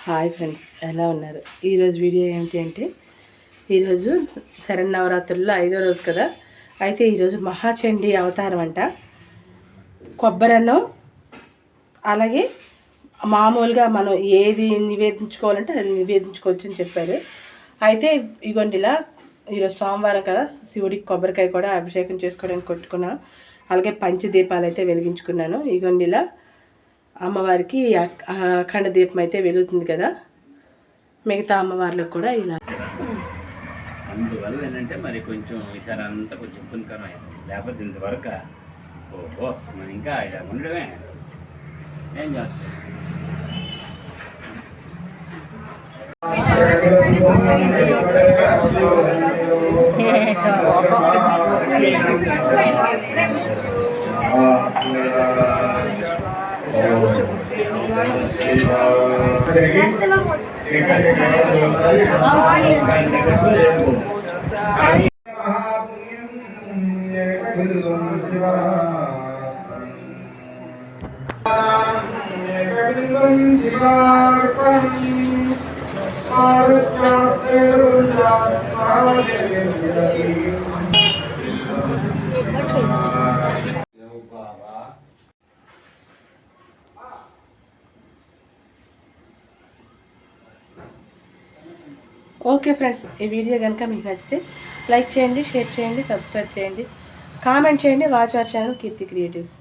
Hi friends, ఎలా ఉన్నారు? ఈరోజు వీడియో ఏమిటి అంటే, ఈరోజు శరన్నవరాత్రుల్లో 5వ రోజు కదా. అయితే ఈరోజు మహాచండీ అవతారం అంట. కొబ్బరన్నం, అలాగే మామూలుగా మనం ఏది నివేదించుకోవాలంటే అది నివేదించుకోవచ్చు అని చెప్పారు. అయితే ఇగోండి, ఇలా ఈరోజు సోమవారం కదా, శివుడికి కొబ్బరికాయ కూడా అభిషేకం చేసుకోవడానికి కొట్టుకున్నాను. అలాగే పంచదీపాలు అయితే వెలిగించుకున్నాను. ఇగోండి, ఇలా అమ్మవారికి అఖండ దీపం అయితే వెలుగుతుంది కదా. మిగతా అమ్మవార్లకు కూడా ఇలా. అందువల్ల ఏంటంటే మరి కొంచెం ఈసారి అంతా కొంచెం ఇబ్బందికరం అయింది. లేకపోతే ఇంతవరకు ఓహో మనం ఇంకా ఇలా ఉండడమే. ఏం చేస్తాం? ఓకే ఫ్రెండ్స్, ఈ వీడియో కనుక మీకు నచ్చితే లైక్ చేయండి, షేర్ చేయండి, సబ్స్క్రైబ్ చేయండి, కామెంట్ చేయండి. Watch our channel Keerthi creatives.